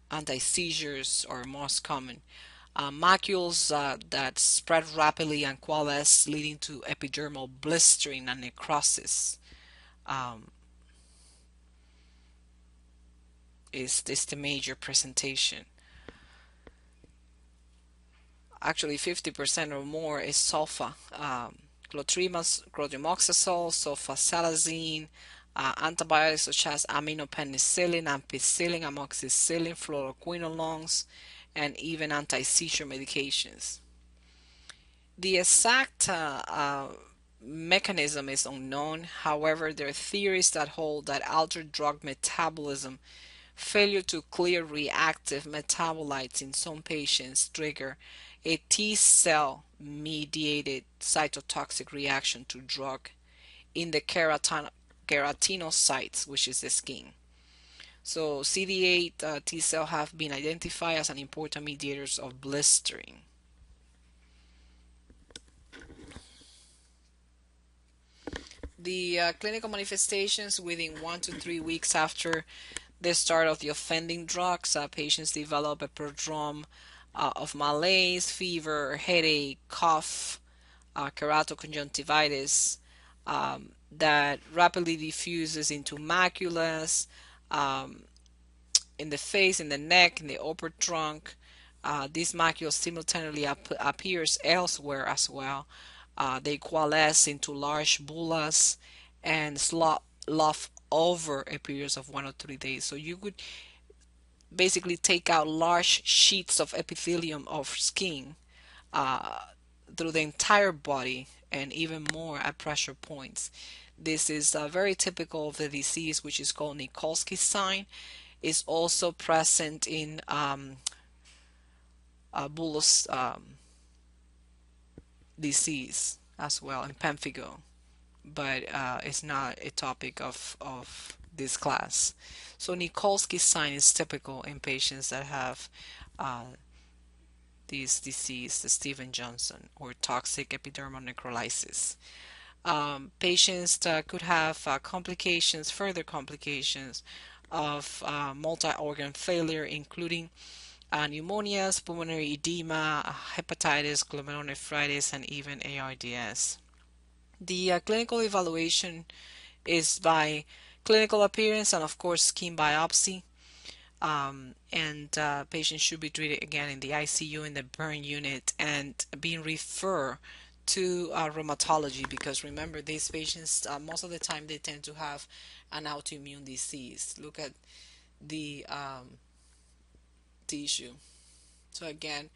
anti-seizures, are most common. Macules that spread rapidly and coalesce, leading to epidermal blistering and necrosis. Is the major presentation. Actually 50% or more is sulfa. Clotrimazole, sulfasalazine, antibiotics such as aminopenicillin, ampicillin, amoxicillin, fluoroquinolones, and even anti-seizure medications. The exact mechanism is unknown. However, there are theories that hold that altered drug metabolism, failure to clear reactive metabolites in some patients trigger a T cell mediated cytotoxic reaction to drug in the keratinocytes, which is the skin. So CD8 T cell have been identified as an important mediators of blistering. The clinical manifestations within 1 to 3 weeks after the start of the offending drugs, patients develop a prodrome of malaise, fever, headache, cough, keratoconjunctivitis that rapidly diffuses into maculas um, in the face, in the neck, in the upper trunk. This macula simultaneously appears elsewhere as well. They coalesce into large bullous and slough over a period of 1 or 3 days. So you could basically take out large sheets of epithelium of skin uh, through the entire body and even more at pressure points. This is very typical of the disease, which is called Nikolsky's sign. Is also present in bullous disease as well, in pemphigo, but it's not a topic of this class. So Nikolsky's sign is typical in patients that have uh, this disease, the Steven Johnson or toxic epidermal necrolysis. Patients could have complications, further complications of multi-organ failure, including pneumonias, pulmonary edema, hepatitis, glomerulonephritis, and even ARDS. The clinical evaluation is by clinical appearance and, of course, skin biopsy. And patients should be treated again in the ICU in the burn unit and being referred to rheumatology, because remember, these patients most of the time they tend to have an autoimmune disease. Look at the tissue. So again,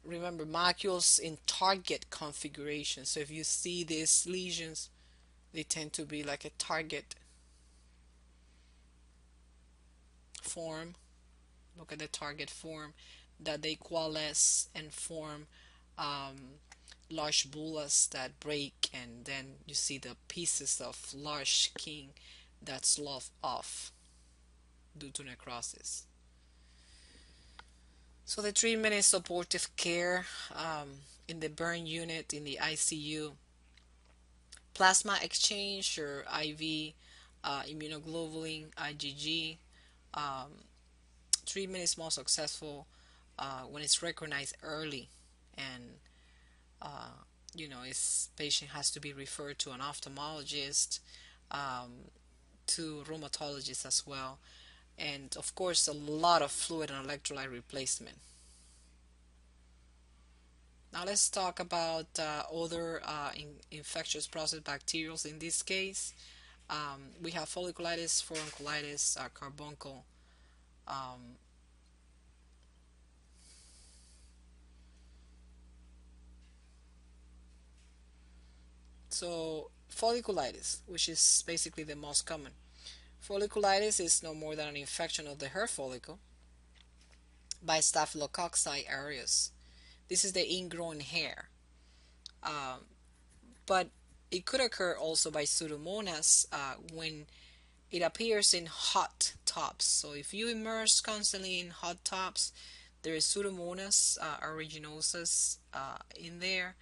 remember, macules in target configuration. So if you see these lesions, they tend to be like a target form. Look at the target form, that they coalesce and form large bullous that break, and then you see the pieces of large skin that slough off due to necrosis. So the treatment is supportive care in the burn unit, in the ICU, plasma exchange or IV immunoglobulin, IgG. Um, Treatment is more successful when it's recognized early, and uh, this patient has to be referred to an ophthalmologist, um, to rheumatologists as well, and of course a lot of fluid and electrolyte replacement. Now let's talk about other infectious process bacterials. In this case, we have folliculitis, furuncles, carbuncle. Um, so folliculitis, which is basically the most common. Folliculitis is no more than an infection of the hair follicle by Staphylococcus aureus. This is the ingrown hair. Um, but it could occur also by Pseudomonas when it appears in hot tubs. So if you immerse constantly in hot tubs, there is Pseudomonas aeruginosus in there.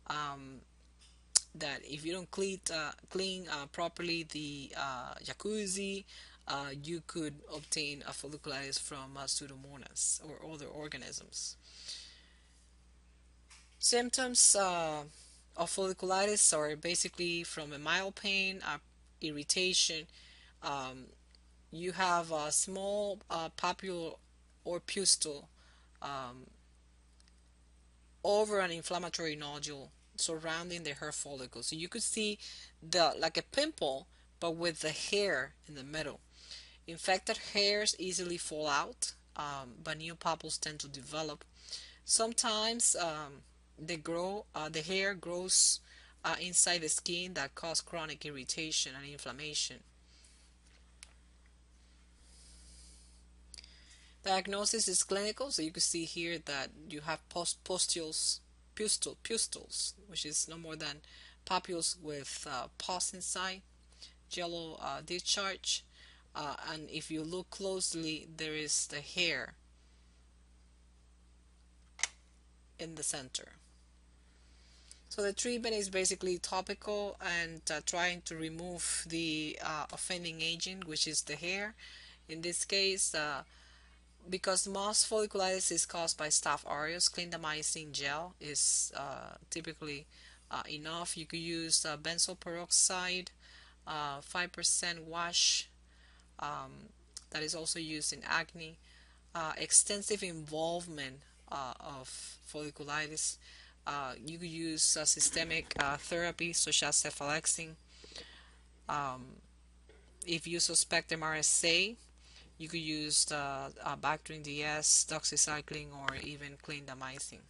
Um, that if you don't clean properly the jacuzzi, you could obtain a folliculitis from Pseudomonas or other organisms. Symptoms of folliculitis are basically from a mild pain, irritation. Um, you have a small papule or pustule um, over an inflammatory nodule surrounding the hair follicle. So you could see the like a pimple, but with the hair in the middle. Infected hairs easily fall out, but new papules tend to develop. Sometimes the hair grows inside the skin that cause chronic irritation and inflammation. Diagnosis is clinical, so you can see here that you have pustules, which is no more than papules with pus inside, yellow discharge, and if you look closely, there is the hair in the center. So the treatment is basically topical and trying to remove the offending agent, which is the hair. In this case, because most folliculitis is caused by Staph aureus, clindamycin gel is typically enough. You could use benzoyl peroxide, 5% wash, that is also used in acne. Extensive involvement of folliculitis. You could use systemic therapy such as cephalexin. If you suspect MRSA, you could use Bacterial DS, doxycycline, or even clindamycin.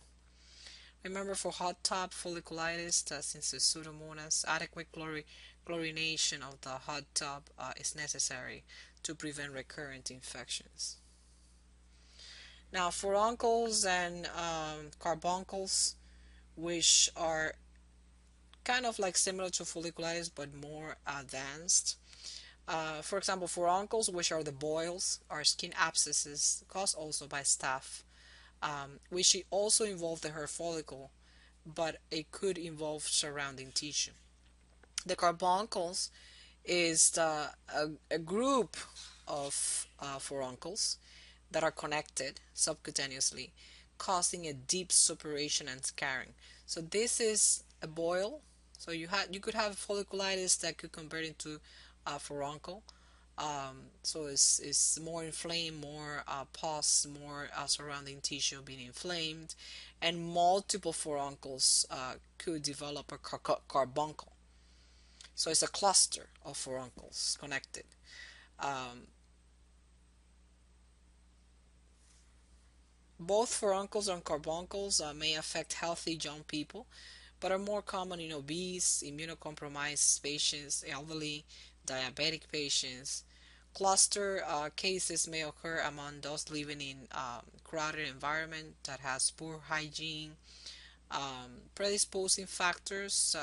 Remember, for hot tub folliculitis, since it's Pseudomonas, adequate chlorination of the hot tub is necessary to prevent recurrent infections. Now, furuncles and carbuncles, which are kind of like similar to folliculitis but more advanced. For example, furuncles, which are the boils, are skin abscesses caused also by staph, which also involve the hair follicle, but it could involve surrounding tissue. The carbuncles is a group of furuncles that are connected subcutaneously, causing a deep suppuration and scarring. So this is a boil. So you could have folliculitis that could convert into a furuncle. So it's more inflamed, more pus, more surrounding tissue being inflamed, and multiple furuncles could develop a carbuncle. So it's a cluster of furuncles connected. Both furuncles and carbuncles may affect healthy young people, but are more common in obese, immunocompromised patients, elderly, diabetic patients. Cluster cases may occur among those living in crowded environment that has poor hygiene. Predisposing factors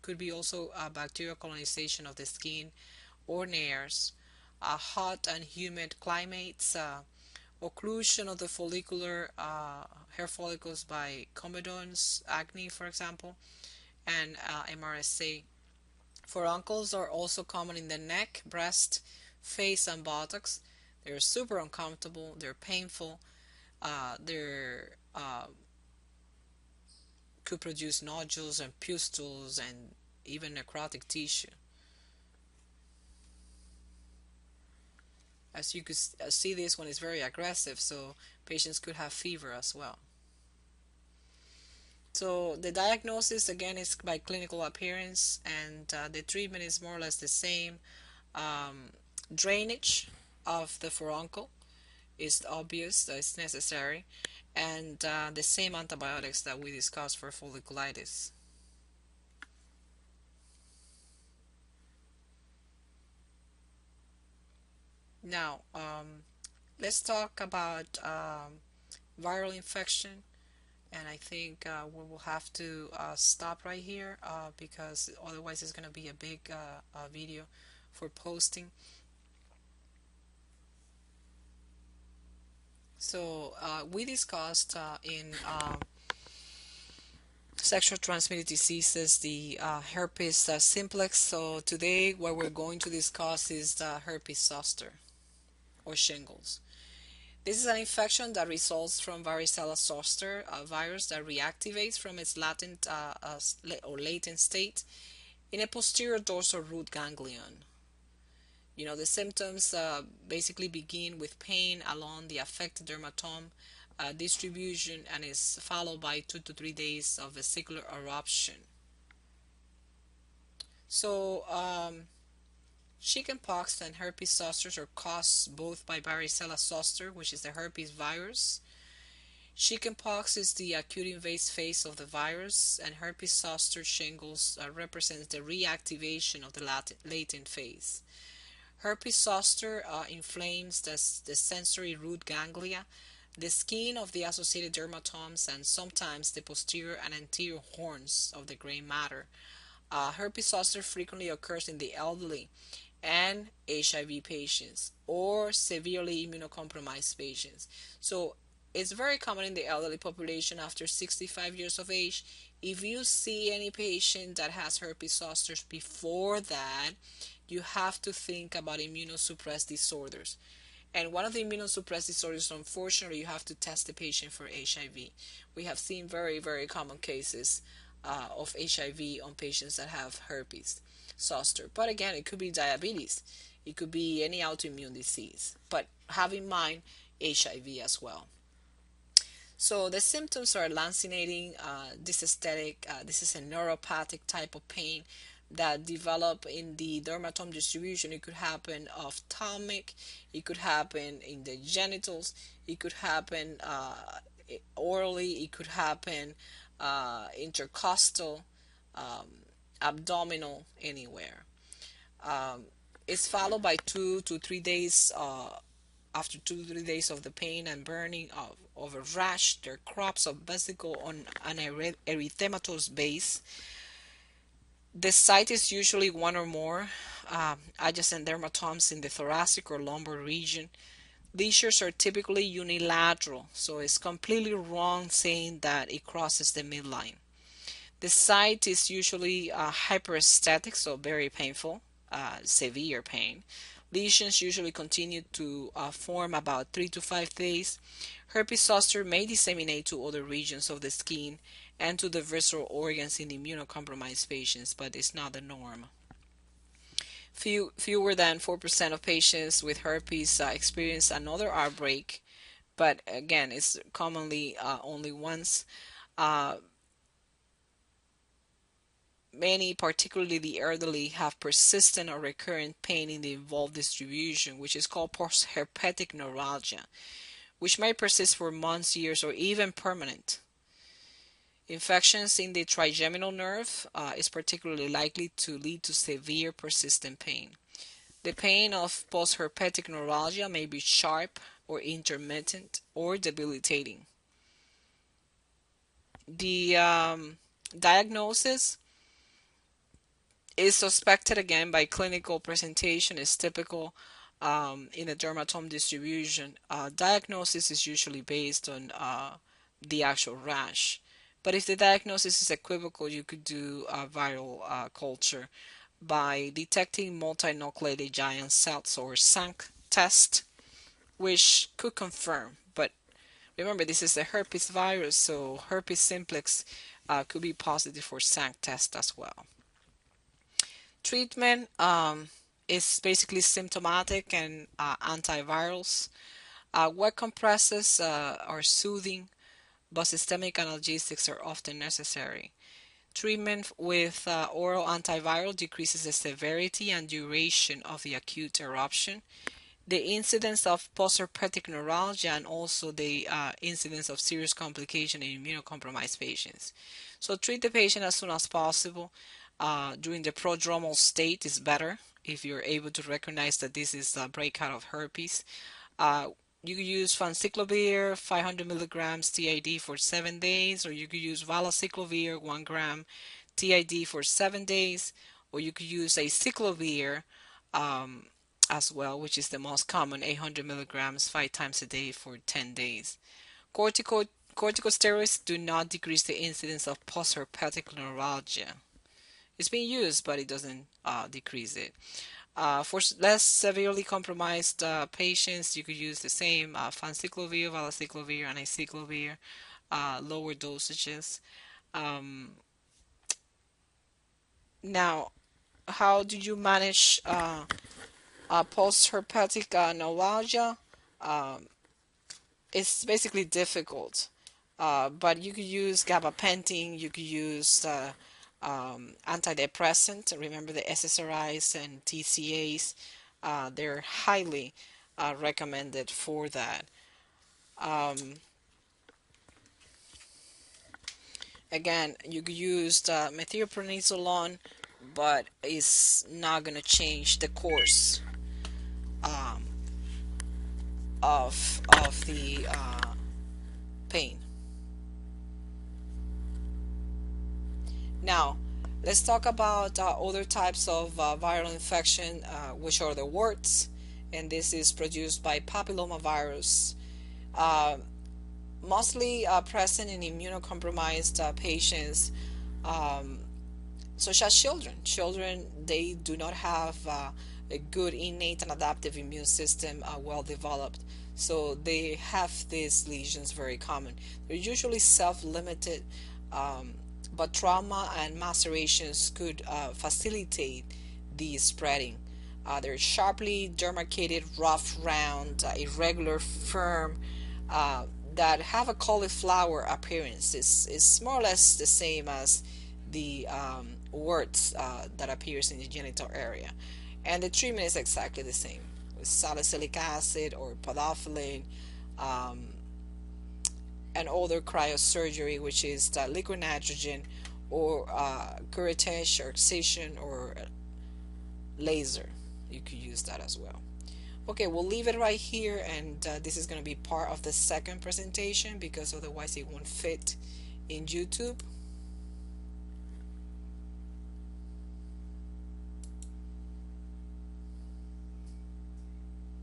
could be also bacterial colonization of the skin or nares, hot and humid climates, occlusion of the follicular hair follicles by comedones, acne, for example, and MRSA. Furuncles are also common in the neck, breast, face, and buttocks. They're super uncomfortable. They're painful. They could produce nodules and pustules and even necrotic tissue. As you could see, this one is very aggressive, so patients could have fever as well. So the diagnosis again is by clinical appearance, and the treatment is more or less the same. Drainage of the furuncle is obvious, that it's necessary, and the same antibiotics that we discussed for folliculitis. Now, let's talk about viral infection, and I think we will have to stop right here because otherwise it's going to be a big video for posting. So we discussed in sexual transmitted diseases the herpes simplex. So today what we're going to discuss is the herpes zoster or shingles. This is an infection that results from varicella zoster, a virus that reactivates from its latent or latent state in a posterior dorsal root ganglion. You know, the symptoms basically begin with pain along the affected dermatome distribution and is followed by 2 to 3 days of vesicular eruption. So, chickenpox and herpes zosters are caused both by varicella zoster, which is the herpes virus, Chickenpox is the acute invasive phase of the virus, and herpes zoster shingles represents the reactivation of the latent phase. Herpes zoster inflames the sensory root ganglia, the skin of the associated dermatomes, and sometimes the posterior and anterior horns of the gray matter. Herpes zoster frequently occurs in the elderly and HIV patients or severely immunocompromised patients. So it's very common in the elderly population after 65 years of age. If you see any patient that has herpes zoster before that, you have to think about immunosuppressed disorders. And one of the immunosuppressed disorders, unfortunately, you have to test the patient for HIV. We have seen very, very common cases of HIV on patients that have herpes zoster. But again, it could be diabetes. It could be any autoimmune disease. But have in mind HIV as well. So the symptoms are lancinating, dysesthetic. This is a neuropathic type of pain that develop in the dermatome distribution. It could happen ophthalmic, it could happen in the genitals, it could happen orally, it could happen intercostal, um, abdominal, anywhere. Um, it's followed by 2 to 3 days. After 2 to 3 days of the pain and burning of a rash, there are crops of vesicle on an erythematous base. The site is usually one or more adjacent dermatomes in the thoracic or lumbar region. Lesions are typically unilateral, so it's completely wrong saying that it crosses the midline. The site is usually hyperesthetic, so very painful, severe pain. Lesions usually continue to form about 3 to 5 days. Herpes zoster may disseminate to other regions of the skin and to the visceral organs in immunocompromised patients, but it's not the norm. Fewer than 4% of patients with herpes experience another outbreak, but again, it's commonly only once. Uh, Many, particularly the elderly, have persistent or recurrent pain in the involved distribution, which is called postherpetic neuralgia, which may persist for months, years, or even permanent. Infections in the trigeminal nerve is particularly likely to lead to severe persistent pain. The pain of postherpetic neuralgia may be sharp or intermittent or debilitating. The diagnosis is suspected again by clinical presentation, is typical in a dermatome distribution. Diagnosis is usually based on the actual rash. But if the diagnosis is equivocal, you could do a viral culture by detecting multinucleated giant cells or SANC test, which could confirm. But remember, this is a herpes virus, so herpes simplex could be positive for SANC test as well. Treatment is basically symptomatic and antivirals. Wet compresses are soothing, but systemic analgesics are often necessary. Treatment with oral antiviral decreases the severity and duration of the acute eruption, the incidence of postherpetic neuralgia, and also the incidence of serious complication in immunocompromised patients. So treat the patient as soon as possible. During the prodromal state is better if you're able to recognize that this is a breakout of herpes. Uh, you could use fanciclovir 500 milligrams TID for 7 days, or you could use valacyclovir 1 gram TID for 7 days, or you could use acyclovir as well, which is the most common, 800 milligrams 5 times a day for 10 days. Corticosteroids do not decrease the incidence of postherpetic neuralgia. It's being used, but it doesn't decrease it. For less severely compromised patients, you could use the same fanciclovir, valacyclovir, and acyclovir, lower dosages. Um, Now, how do you manage post-herpetic neuralgia? Um, it's basically difficult, but you could use gabapentin, you could use antidepressant. Remember the SSRIs and TCAs, they're highly recommended for that. Um, Again, you could use methylprednisolone, but it's not going to change the course um, of the pain. Now, let's talk about other types of viral infection, which are the warts, and this is produced by papillomavirus, uh, mostly present in immunocompromised patients, um, such as children. Children, they do not have a good innate and adaptive immune system well developed, so they have these lesions very common. They're usually self-limited, um, but trauma and macerations could facilitate the spreading. They're sharply demarcated, rough, round, irregular, firm, uh, that have a cauliflower appearance. It's more or less the same as the warts that appears in the genital area, and the treatment is exactly the same with salicylic acid or podophyllene, um, and other cryosurgery, which is the liquid nitrogen, or curettage or excision or laser. You could use that as well. Okay, we'll leave it right here, and this is going to be part of the second presentation because otherwise it won't fit in YouTube.